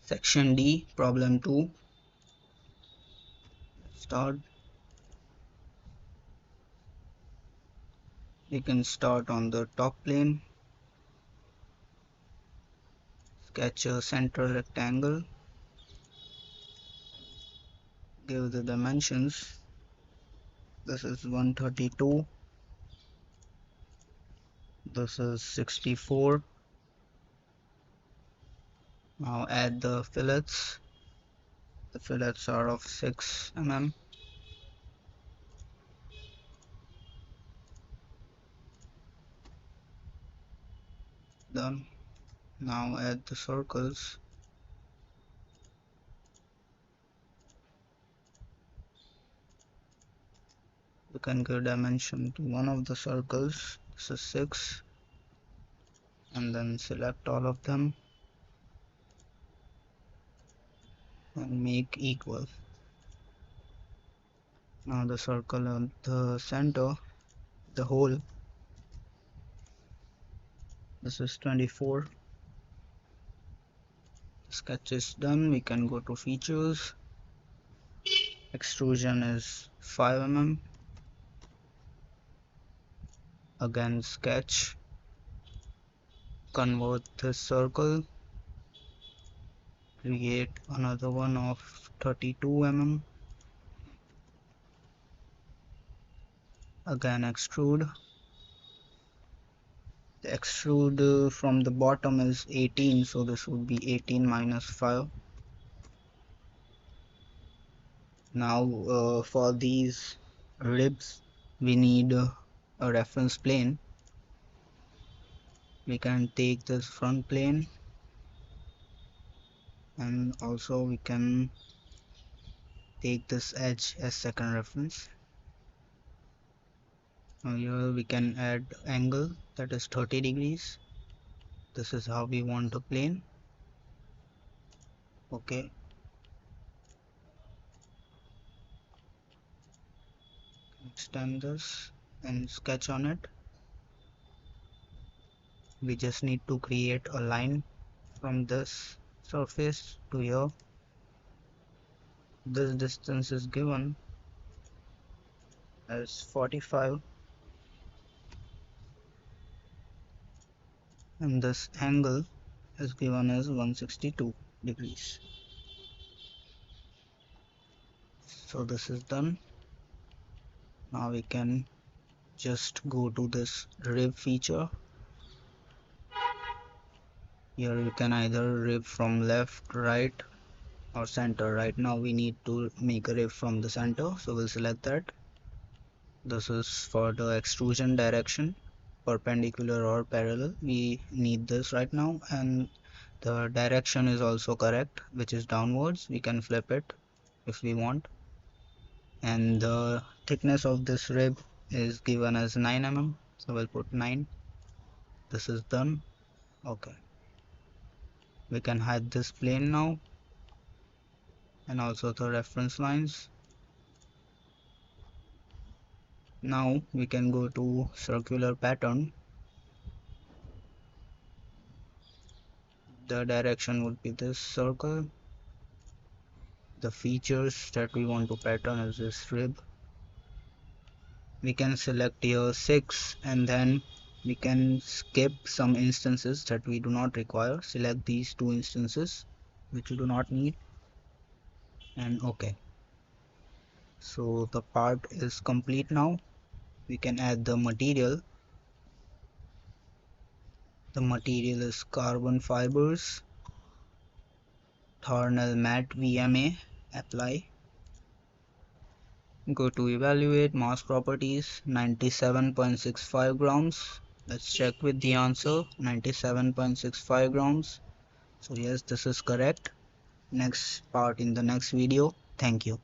Section D, problem 2. Start. We can start on the top plane. Sketch a central rectangle. Give the dimensions. This is 132. This is 64. Now add the fillets. The fillets are of 6 mm. Done. Now add the circles. You can give dimension to one of the circles. This is 6. And then select all of them and make equal. Now the circle at the center, the hole, this is 24. Sketch is done. We can go to features. Extrusion is 5 mm. Again sketch. Convert this circle. Create another one of 32 mm. Again extrude. The extrude from the bottom is 18, so this would be 18 minus 5. Now for these ribs we need a reference plane. We can take this front plane, and also we can take this edge as second reference. Now here we can add angle, that is 30 degrees. This is how we want the plane. Okay. Extend this and sketch on it. We just need to create a line from this surface to here. This distance is given as 45, and this angle is given as 162 degrees. So this is done. Now we can just go to this rib feature. Here you can either rib from left, right or center. Right now we need to make a rib from the center, so we'll select that. This is for the extrusion direction, perpendicular or parallel. We need this right now, and the direction is also correct, which is downwards. We can flip it if we want. And the thickness of this rib is given as 9 mm, so we'll put 9. This is done. Okay, we can hide this plane now, and also the reference lines. Now we can go to circular pattern. The direction would be this circle. The features that we want to pattern is this rib. We can select here 6, and then we can skip some instances that we do not require. Select these 2 instances which you do not need, and OK. So the part is complete now. We can add the material. The material is carbon fibers, Tharnal matte VMA. Apply. Go to evaluate mass properties, 97.65 grams. Let's check with the answer, 97.65 grams. So yes, this is correct. Next part in the next video. Thank you.